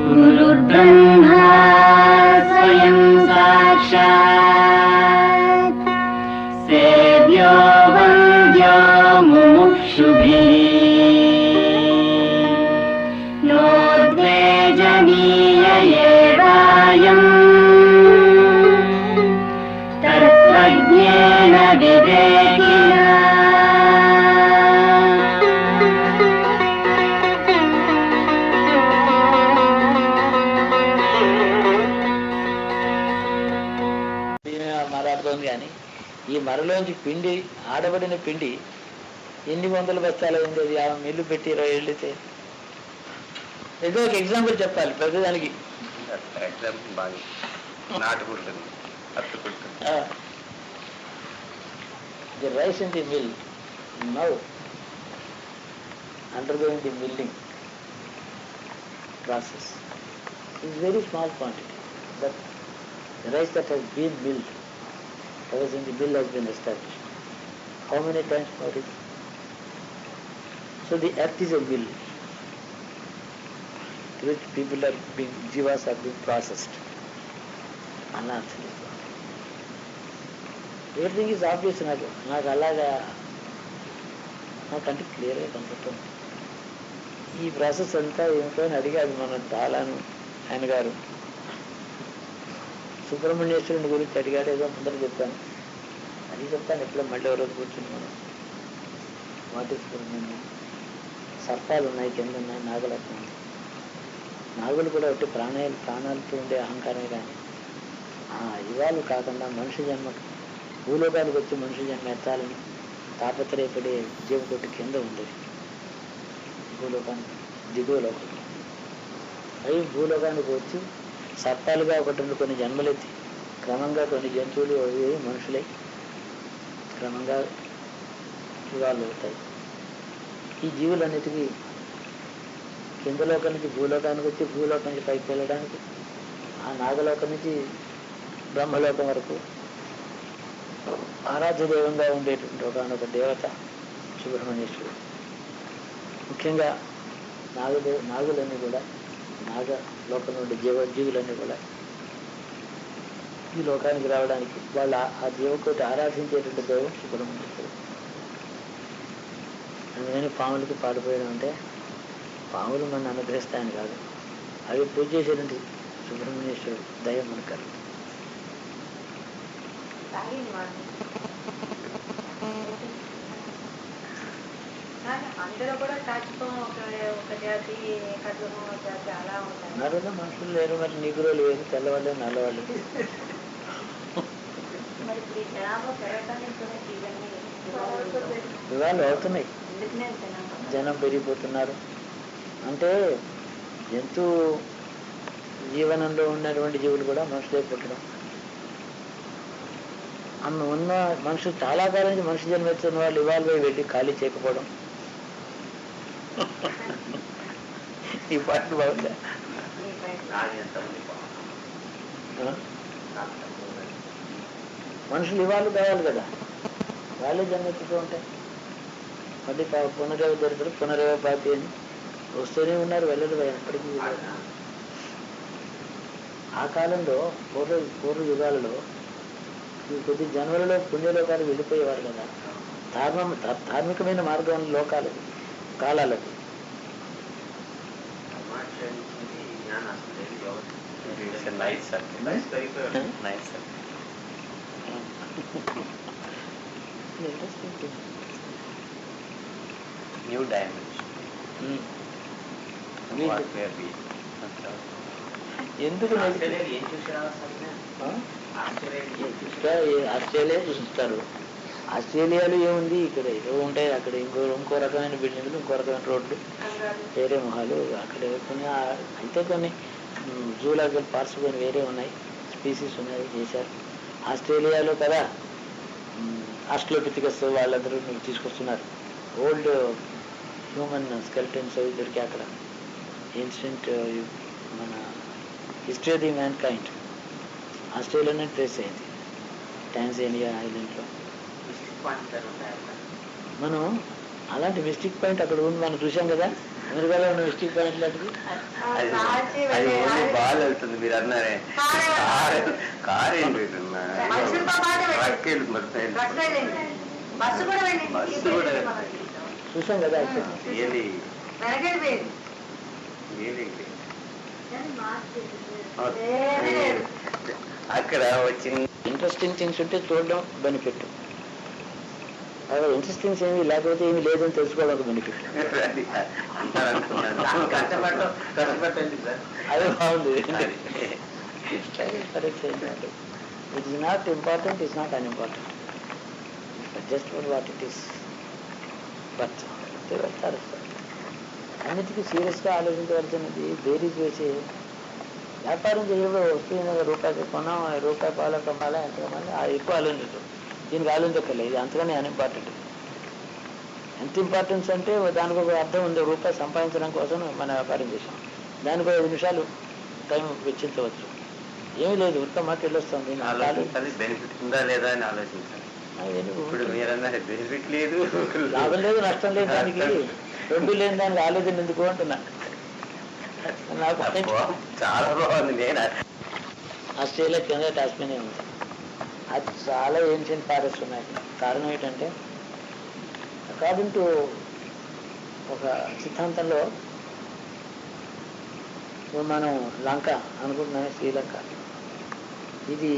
गुरुर्ब्रह्मा स्वयं साक्षात् सेव्यो वन्द्यो मुमुक्षुभिः नोद्वेजनीय एवायम् तत्त्वज्ञेन विवेकिना। కానీ ఈ మరలోంచి పిండి ఆడబడిన పిండి ఎన్ని వందల బస్తాలు అయింది, అది ఆ మిల్లు పెట్టి 20 ఏళ్ళైతే. ఏదో ఒక ఎగ్జాంపుల్ చెప్పాలి ప్రతిదానికి. The rice in the mill now undergoing the milling process is very small quantity, but the rice that has been milled, as in the mill has been established, how many times more it? So the earth is a mill to which people are being, jivas are being processed. Everything is obvious నాకు అలాగా నాకంటే క్లియర్గా కనపడుతుంది. ఈ process అంతా ఏమిటో అని అడిగాడు మన తాళాను ఆయన గారు. సుబ్రహ్మణ్యేశ్వరుని గురించి అడిగాడు, ఏదో ముందర చెప్పాను, అది చెప్తాను ఎప్పుడో మళ్ళీ ఎవరోజు కూర్చుని మనం. వాటి సుబ్రహ్మణ్యం సర్పాలు ఉన్నాయి, కింద ఉన్నాయి, నాగలత్వం ఉంది. నాగులు కూడా ఒకటి ప్రాణాలతో ఉండే అహంకారమే, కానీ ఇవాళ కాకుండా మనిషి జన్మ భూలోకానికి వచ్చి మనిషి జన్మ ఎత్తాలని తాపత్రయపడే జీవకోటి కింద ఉండేది. భూలోకానికి దిగువ లోకంలో అవి భూలోకానికి వచ్చి సర్పాలుగా ఒకటి కొన్ని జన్మలెత్తి క్రమంగా కొన్ని జంతువులు అవి మనుషులై క్రమంగా ఇవాళ అవుతాయి. ఈ జీవులన్నిటికీ కింద లోకం నుంచి భూలోకానికి వచ్చి భూలోకం నుంచి పైకి వెళ్ళడానికి ఆ నాగలోకం నుంచి బ్రహ్మలోకం వరకు ఆరాధ్య దైవంగా ఉండేటువంటి ఒకనొక దేవత సుబ్రహ్మణ్యేశ్వరుడు. ముఖ్యంగా నాగులన్నీ కూడా, నాగ లోకంలో ఉండే జీవులన్నీ కూడా ఈ లోకానికి రావడానికి వాళ్ళ ఆ జీవకోటి ఆరాధించేటువంటి దైవం సుబ్రహ్మణ్యేశ్వరుడు. అందుకని పాములకి పాడిపోయడం అంటే పాములు మన అనుగ్రహిస్తాయని కాదు, అవి పూజ చేసేటువంటి సుబ్రహ్మణ్యేశ్వరుడు దైవం మనకారు. అందులో కూడా ఒక జాతి జాతి అలా ఉంటాయి. నరులో మనుషులు లేరు, మరి నీగులో లేరు, తెల్లవాళ్ళు నల్లవాళ్ళు. వివాహాలు అవుతున్నాయి, జనం పెరిగిపోతున్నారు. అంటే జంతు జీవనంలో ఉన్నటువంటి జీవులు కూడా మనుషులే పుట్టడం. ఉన్న మనుషులు చాలా కాలం నుంచి మనిషి జన్మెత్తున్న వాళ్ళు ఇవాళ వెళ్ళి ఖాళీ చేయకపోవడం. ఈ పాటలు బాగుందా? మనుషులు ఇవాళ కావాలి కదా, వాళ్ళే జన్మెత్తుతూ ఉంటాయి. మళ్ళీ పునరేవ దొరుకుతారు, పునరేవ పాపి అని వస్తూనే ఉన్నారు, వెళ్ళరు ఎప్పటికీ. ఆ కాలంలో పూర్వ యుగాలలో కొద్ది జన్మలలో పుణ్యలోకాలు వెళ్ళిపోయేవారు కదా. ధార్మికమైన మార్గం లోకాలు కాలాలది. New dimension. ఎందుకు ఆస్ట్రేలియా చూస్తారు. ఆస్ట్రేలియాలో ఏముంది, ఇక్కడ ఏదో ఉంటాయి, అక్కడ ఇంకో రకమైన బిల్డింగ్లు, ఇంకో రకమైన రోడ్లు, వేరే మొహాలు. అక్కడ కొన్ని అయితే కొన్ని జూలాజికల్ పార్ట్స్ కొన్ని వేరే ఉన్నాయి, స్పీసీస్ ఉన్నాయి, చేశారు. ఆస్ట్రేలియాలో కదా ఆస్ట్రోపిథికస్ వాళ్ళందరూ తీసుకొస్తున్నారు. ఓల్డ్ హ్యూమన్ స్కెల్టన్స్ అవి దొరికి అక్కడ ఏన్షియంట్ మన history of the mankind ఆస్ట్రేలియానే ట్రేస్ అయింది, టాంజానియా ఐలాండ్లో. మనం అలాంటి మిస్టిక్ పాయింట్ అక్కడ ఉంది, మనం చూసాం కదా అమెరికాలో ఉన్న మిస్టిక్ పాయింట్ లాంటిది. అది ఓన్లీ బాల్ వెళ్తుంది మీరు అన్నారే, కార్ ఏం బస్సు కూడా చూసాం కదా. అక్కడ వచ్చిన ఇంట్రెస్టింగ్ థింగ్స్ ఉంటే చూడడం బెనిఫిట్, అక్కడ ఇంట్రెస్టింగ్స్ ఏమి లేకపోతే ఏమి లేదని తెలుసుకోవడం ఒక బెనిఫిట్. అదే బాగుంది. It is not important, it's not unimportant, just for what it is. But వెళ్తారు అన్నిటికీ సీరియస్గా ఆలోచించవలసినది. బేరీస్ వేసి వ్యాపారం చేయడంలో వస్తువు మీద రూపాయికి కొన్నాం, రూపాయి పాల కమ్మాలా ఎంత కమ్మాలి ఎక్కువ ఆలోచించు, దీనికి ఆలోచించక్కర్లేదు, ఇది అంతగానే అన్ఇంపార్టెంట్. ఎంత ఇంపార్టెన్స్ అంటే దానికి ఒక అర్థం ఉంది, రూపాయి సంపాదించడం కోసం మన వ్యాపారం చేసాం, దానికి 5 నిమిషాలు టైం వెచ్చించవచ్చు, ఏమీ లేదు, ఉత్త మాట వెళ్ళొస్తుంది. బెనిఫిట్ ఉందా లేదా అని ఆలోచించాలి. ఇప్పుడు మీరన్నారు బెనిఫిట్ లేదు, లాభం లేదు, నష్టం లేదు, దానికి 2 లేని దానికి ఆలోచన ఎందుకు అంటున్నా. నాకు చాలా బాగుంది. నేను ఆస్ట్రేలియా కింద టాస్మేనియా ఉంది, అది చాలా ఏన్షియంట్ ఫారెస్ట్ ఉన్నాయి. కారణం ఏంటంటే అకార్డింగ్ టు ఒక సిద్ధాంతంలో మనం లంక అనుకుంటున్నాం, శ్రీలంక, ఇది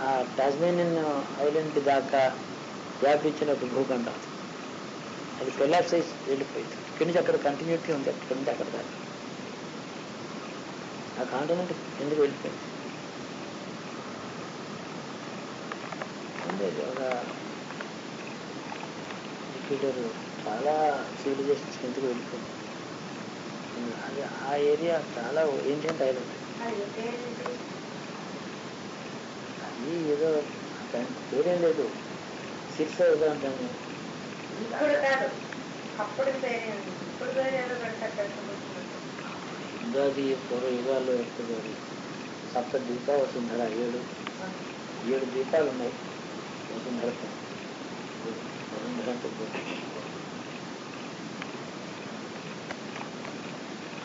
ఆ టాస్మేనియన్ ఐలాండ్ దాకా వ్యాపించిన ఒక భూఖండం, అది కొలాప్స్ అయి వెళ్ళిపోయింది. ఇక్కడి నుంచి అక్కడ కంటిన్యూటీ ఉంది, అక్కడి నుంచి అక్కడ దాకా ఆ కాంటినెంట్ ఎందుకు వెళ్ళిపోయింది. ఒక ఈక్వేటర్ చాలా సివిలైజేషన్స్ ఎందుకు వెళ్ళిపోయింది, అది ఆ ఏరియా చాలా ఏన్షియంట్ ఐలాండ్. అది ఏదో పేరేం లేదు, సిక్స్ ఏదో అంటాను. ఇందాది పూర్వ యుగాల్లో ఎప్పుడు సప్త దీప వసుంధర, 7 దీపాలు ఉన్నాయి వసుంధరకు.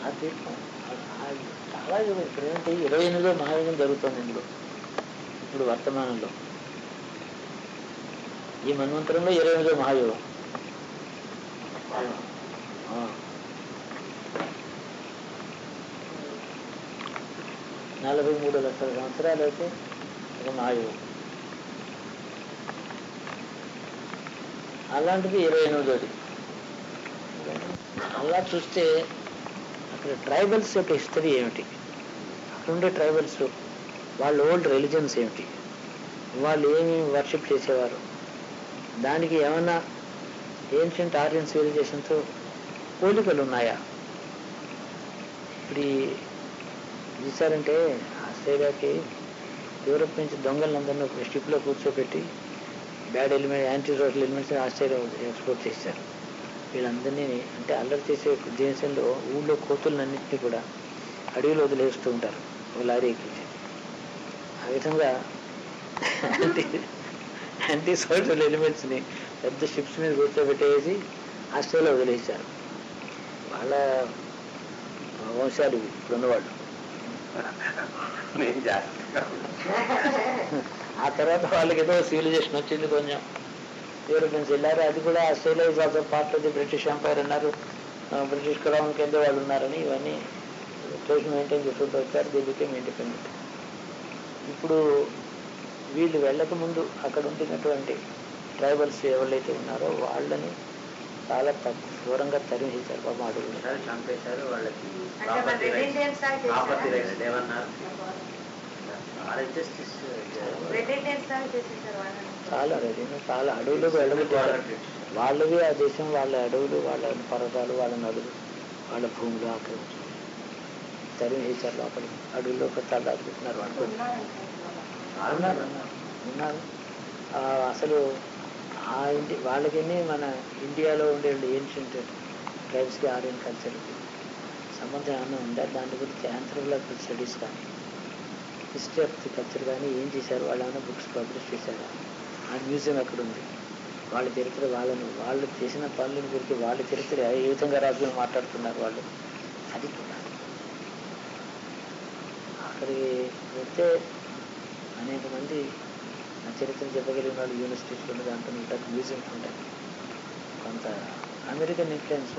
ఆ దీపం చాలా యుగం. ఇప్పుడు ఏంటంటే 28వ మహాయుగం జరుగుతుంది ఇందులో, ఇప్పుడు వర్తమానంలో ఈ మన్వంతరంలో 28వ మహాయుగం. 43 లక్షల సంవత్సరాలు అయితే ఒక మహాయుగం. అలాంటిది 28వది. అలా చూస్తే అక్కడ ట్రైబల్స్ యొక్క హిస్టరీ ఏమిటి, అక్కడ ఉండే ట్రైబల్స్ వాళ్ళ ఓల్డ్ రిలీజన్స్ ఏమిటి, వాళ్ళు ఏమి వర్షిప్ చేసేవారు, దానికి ఏమన్నా ఏన్షియంట్ ఆర్యన్ సివిలైజేషన్తో పోలికలు ఉన్నాయా. ఇప్పుడు చూసారంటే ఆస్ట్రేలియాకి యూరోప్ నుంచి దొంగలందరినీ ఒక షిప్లో కూర్చోబెట్టి bad element, anti social elements Australia export చేశారు. వీళ్ళందరినీ అంటే అల్లరి చేసే దేశంలో ఊళ్ళో కోతులన్నింటినీ కూడా అడవిలో వదిలేస్తూ ఉంటారు ఒక లారీ ఎక్కించి. ఆ విధంగా యాంటీ సోషల్ ఎలిమెంట్స్ని పెద్ద షిప్స్ మీద కూర్చోబెట్టేసి ఆస్ట్రేలియా వదిలేశారు. వాళ్ళ వంశాలు ఇప్పుడున్నవాళ్ళు. ఆ తర్వాత వాళ్ళకి ఏదో సివిలైజేషన్ వచ్చింది, కొంచెం యూరోపియన్స్ వెళ్ళారు, అది కూడా Australia is also part of the British empire అన్నారు, బ్రిటిష్ క్రౌన్ కింద వాళ్ళు ఉన్నారని ఇవన్నీ ట్రేస్ మెయింటైన్ చేసుకుంటూ వచ్చారు, ది బికేమ్ ఇండిపెండెంట్. ఇప్పుడు వీళ్ళు వెళ్ళక ముందు అక్కడ ఉంటున్నటువంటి ట్రైబల్స్ ఎవరైతే ఉన్నారో వాళ్ళని చాలా దూరంగా తరిమేశారు, పాపం అడుగులు చంపేశారు. వాళ్ళకి చాలా చాలా అడవులకు వెళ్ళగొట్టారు. వాళ్ళవి ఆ దేశం, వాళ్ళ అడవులు, వాళ్ళ పర్వతాలు, వాళ్ళ నదులు, వాళ్ళ భూములు ఆక్రమించారు, తరిమేశారు. లోపలి అడవుల్లో తల్లాడుకుంటున్నారు వాళ్ళు. ఉన్నారు. అసలు ఆ వాళ్ళకి మన ఇండియాలో ఉండే ఏన్షియంట్ ట్రైబ్స్కి ఆర్యన్ కల్చర్కి సంబంధం ఏమైనా ఉందా, దాని గురించి ఆంథ్రోపాలజికల్ స్టడీస్ కానీ హిస్టరీ ఆఫ్ ది కల్చర్ కానీ ఏం చేశారు, వాళ్ళు ఏమైనా బుక్స్ పబ్లిష్ చేశారా, ఆ మ్యూజియం ఎక్కడ ఉంది, వాళ్ళ చరిత్ర వాళ్ళు చేసిన పనుల గురించి వాళ్ళ చరిత్ర ఏ విధంగా రాజుని మాట్లాడుతున్నారు వాళ్ళు, అది చూడాలి. అక్కడికి వెళ్తే అనేక మంది ఆ చరిత్రను చెప్పగలిగిన వాళ్ళు యూనివర్సిటీస్లో దాంట్లో ఉంటారు, మ్యూజియంస్ ఉంటాయి. కొంత అమెరికన్ ఇన్ఫ్లుయెన్స్,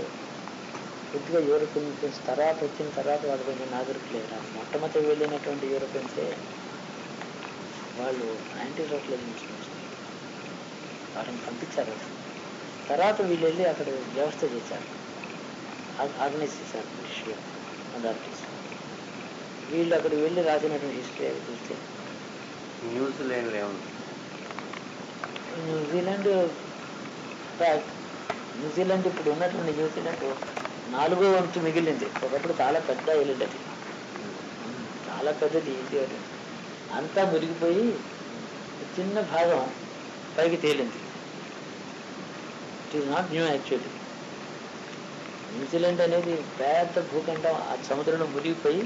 కొద్దిగా యూరోపియన్ ఇన్ఫ్లుయెన్స్ వచ్చిన తర్వాత వాళ్ళు కొంచెం నాగరికులేరు. మొట్టమొదటి వెళ్ళినటువంటి యూరోపియన్సే వాళ్ళు యాంటీ సోషలిజం వాళ్ళని పంపించారు. తర్వాత వీళ్ళు వెళ్ళి అక్కడ వ్యవస్థ చేశారు, ఆర్గనైజ్ చేశారు బ్రిటిష్ అథారిటీస్. వీళ్ళు అక్కడికి వెళ్ళి రాసినటువంటి హిస్టరీ అవి చూస్తే న్యూజిలాండ్ ఇప్పుడు ఉన్నటువంటి న్యూజిలాండ్ 4వ వంతు మిగిలింది. ఒకప్పుడు చాలా పెద్ద ఐలాండ్ అది, చాలా పెద్దది. అంతా మురిగిపోయి చిన్న భాగం పైకి తేలింది. It is not new actually. New Zealand అనేది పెద్ద భూఖండం, ఆ సముద్రంలో మునిగిపోయి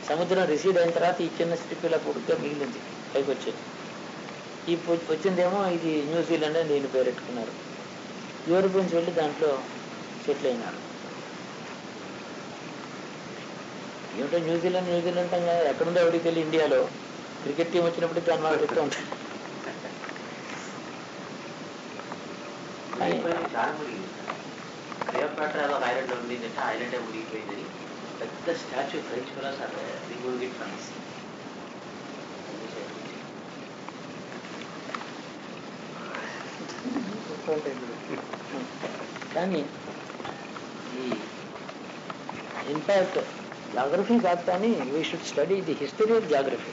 సముద్రం రిసీడ్ అయిన తర్వాత ఈ చిన్న స్ట్రిప్ ఇలా పొడుగ్గా మిగిలింది, పైకి వచ్చేది. ఈ వచ్చిందేమో ఇది న్యూజిలాండ్ అని దీన్ని పేరెట్టుకున్నారు. యూరోపియన్స్ వెళ్ళి దాంట్లో సెటిల్ అయినారు. ఏమిటో న్యూజిలాండ్ అంటాం, ఎక్కడుందో ఎవరికి వెళ్ళి ఇండియాలో క్రికెట్ టీం వచ్చినప్పుడు దాని మాట చెప్తూ ఉంటారు. ఐలాండ్ ఉంది అంటే ఐలాండ్ మునిగిపోయిందని పెద్ద statue French philosopher remove it from his. కానీ ఈ ఇన్ఫాక్ట్ జాగ్రఫీ కాదు, కానీ we should study the history of geography.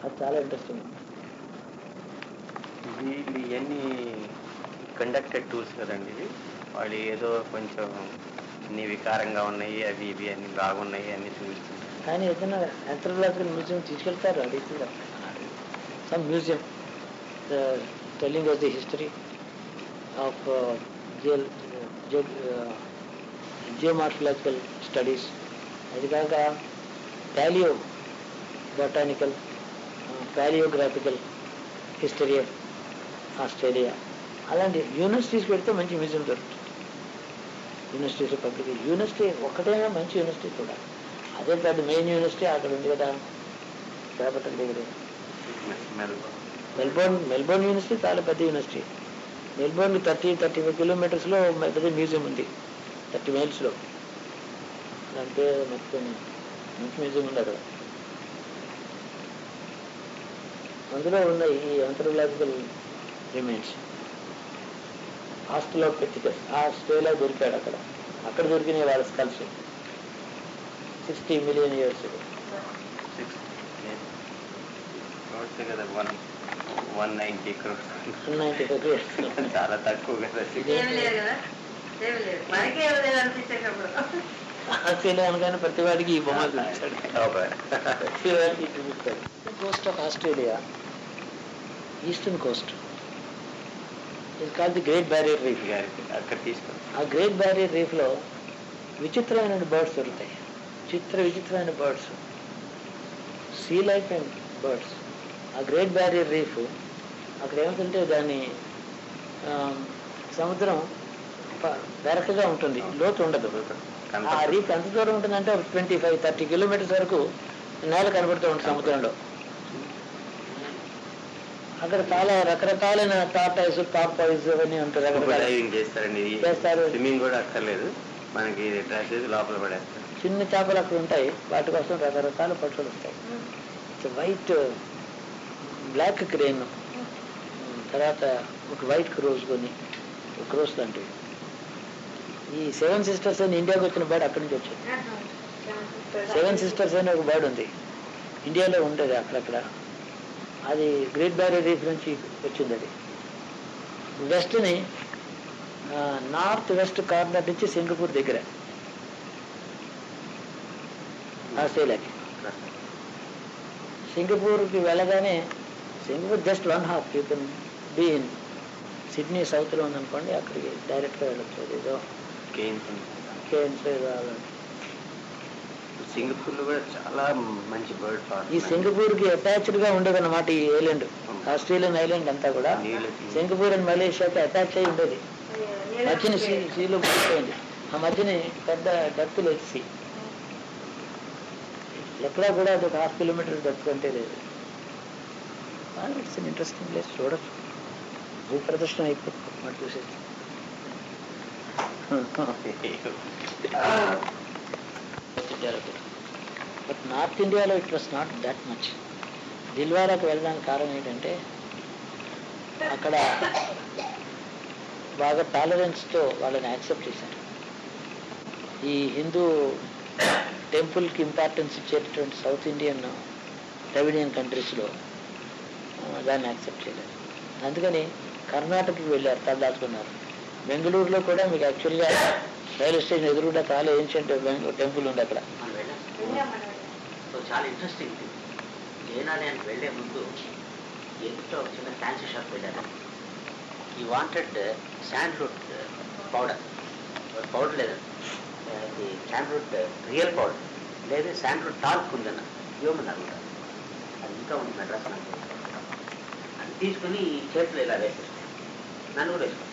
అది చాలా ఇంట్రెస్టింగ్. వీళ్ళు ఇవన్నీ కండక్టెడ్ టూర్స్ కదండి ఇది. వాళ్ళు ఏదో కొంచెం అన్ని వికారంగా ఉన్నాయి, అవి ఇవి అన్ని బాగున్నాయి అన్ని చూపిస్తున్నారు. కానీ ఏదైనా ఆంథ్రోపాలజికల్ మ్యూజియం తీసుకెళ్తారు, అడిగితే some museum telling us the history of geomorphological studies. అది కాక palaeobotanical, palaeographical history of Australia, అలాంటి యూనివర్సిటీస్కి పెడితే మంచి మ్యూజియం దొరుకుతుంది. యూనివర్సిటీస్ పబ్లిక్ యూనివర్సిటీ ఒక్కటైనా మంచి యూనివర్సిటీ చూడాలి. అదే పెద్ద మెయిన్ యూనివర్సిటీ అక్కడ ఉంది కదా, క్యాపిటల్ దగ్గర మెల్బోర్న్ యూనివర్సిటీ చాలా పెద్ద యూనివర్సిటీ. మెల్బోర్న్ 35 కిలోమీటర్స్లో పెద్ద మ్యూజియం ఉంది, 30 మైల్స్లో. దాని పేరు మొత్తం మంచి మ్యూజియం ఉంది అక్కడ. అందులో ఉన్నాయి ఈ ఆంథ్రోపాలజికల్ రిమైన్స్. ఆస్ట్రలోపిథెకస్ ఆస్ట్రేలియా దొరికాడు అక్కడ దొరికినాయి వాళ్ళ స్కల్స్ 60 మిలియన్ ఇయర్స్. కదా 190 crores. 195 crores. చాలా తక్కువ కదా. ఆస్ట్రేలియా అనగానే ప్రతి వాడికి ఈ బొమ్మ చూపించాడు, చూపిస్తాడు. Coast of Australia, eastern Coast, it called the great barrier reef. అక్కడ తీసుకొని ఆ గ్రేట్ బ్యారియర్ రీఫ్లో విచిత్రమైన బర్డ్స్ దొరుకుతాయి, విచిత్రమైన birds, sea life and birds. ఆ గ్రేట్ బ్యారియర్ రీఫ్ అక్కడ ఏమిటంటే దాన్ని సముద్రం వెరకగా ఉంటుంది, లోతు ఉండదు. ఆ రీఫ్ ఎంత దూరం ఉంటుందంటే 25-30 కిలోమీటర్స్ వరకు నేల కనబడుతూ ఉంటుంది సముద్రంలో. అక్కడ చాలా రకరకాలైన టార్టాయిస్, పార్పాయిస్ అవన్నీ ఉంటాయి. చేస్తారు. స్విమ్మింగ్ కూడా అక్కర్లేదు, మనకి డ్రెస్ చేసి లోపల పడేస్తారు. చిన్న చేపలు అక్కడ ఉంటాయి, వాటి కోసం రకరకాల పక్షులు వస్తాయి. వైట్ బ్లాక్ క్రేన్, తర్వాత ఒక వైట్ క్రోస్ లాంటివి. ఈ 7 సిస్టర్స్ అని ఇండియాకి వచ్చిన బర్డ్ అక్కడి నుంచి వచ్చింది. 7 సిస్టర్స్ అని ఒక బర్డ్ ఉంది, ఇండియాలో ఉంటుంది అక్కడక్కడ. అది గ్రేట్ బ్యారియర్ రీఫ్ నుంచి వచ్చింది. అది వెస్ట్ని నార్త్ వెస్ట్ కార్నర్ నుంచి సింగపూర్ దగ్గర ఆస్ట్రేలియాకి. సింగపూర్కి వెళ్ళగానే, Singapore just 1 half, you can be in Sydney సౌత్లో ఉందనుకోండి, అక్కడికి డైరెక్ట్గా వెళ్ళొచ్చు. ఏదో కేన్స్ సింగపూర్లో కూడా చాలా మంచి బర్డ్ పార్క్ ఈ సింగపూర్కి అటాచ్డ్గా ఉండేది అన్నమాట ఈ ఐలాండ్, ఆస్ట్రేలియన్ ఐలాండ్ అంతా కూడా సింగపూర్ అండ్ మలేషియాకి అటాచ్ అయి ఉండేది. మధ్యన సీలో ముగిపోయింది. ఆ మధ్యని పెద్ద డెప్త్ లేదు సీ, ఎక్కడా కూడా అది ఒక 1/2 కిలోమీటర్ డెప్త్ కంటే లేదు. ఇట్స్ అన్ ఇంట్రెస్టింగ్ ప్లేస్, చూడచ్చు. భూ ప్రదర్శన అయిపోతుంది మరి చూసేది. బట్ నార్త్ ఇండియాలో it was not that much. దిల్వారాకి వెళ్ళడానికి కారణం ఏంటంటే అక్కడ బాగా టాలరెన్స్తో వాళ్ళని యాక్సెప్ట్ చేశారు. ఈ హిందూ టెంపుల్కి ఇంపార్టెన్స్ ఇచ్చేటటువంటి సౌత్ ఇండియన్ ద్రవిడియన్ కంట్రీస్లో దాన్ని యాక్సెప్ట్ చేయలేదు. అందుకని కర్ణాటకకి వెళ్ళారు, తలదాచుకున్నారు. బెంగళూరులో కూడా మీకు యాక్చువల్గా రైల్వే స్టేషన్ ఎదురుగా చాలా ఏన్షియంట్ టెంపుల్ ఉంది అక్కడ. సో చాలా ఇంట్రెస్టింగ్ థింగ్. జైనాలయానికి వెళ్ళే ముందు ఎదుట ఒక చిన్న ఫ్యాన్సీ షాప్ వెళ్ళాను. ఈ వాంటెడ్ శాండ్వుడ్ పౌడర్ లేదండి, అది శాండ్వుడ్ రియల్ పౌడర్ లేదు, శాండ్వుడ్ టాల్క్ ఉందన్న, ఇవ్వమన్నారు. అది ఇంకా ఉంది మెడ్రాస్ నాకు. అది తీసుకుని చేతులు ఇలా వేసేస్తాను, నన్ను కూడా వేసుకోండి.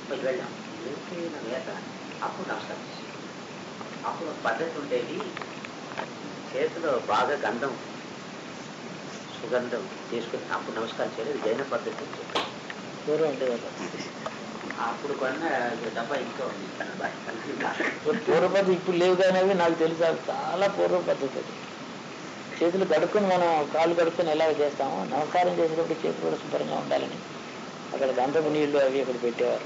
పోయి వెళ్ళాం, ఏంటి నా వేత. అప్పుడు నమస్కారం చేసి, అప్పుడు ఒక పద్ధతి ఉండేది, చేతిలో బాగా గంధం సుగంధం తీసుకుని అప్పుడు నమస్కారం చేయలేదు, జైన పద్ధతి అని చెప్పారు. దూరం ఉంటుంది కదా. అప్పుడు కొన్న డబ్బా ఇంకా ఉంది. పూర్వ పద్ధతి ఇప్పుడు లేవు కానీ అవి నాకు తెలుసు, అవి చాలా పూర్వ పద్ధతి. అది చేతులు కడుక్కొని మనం కాళ్ళు కడుక్కొని ఎలాగ చేస్తామో, నమస్కారం చేసేటప్పుడు చేతులు కూడా శుభ్రంగా ఉండాలని అక్కడ గంధపు నీళ్ళు అవి అక్కడ పెట్టేవారు.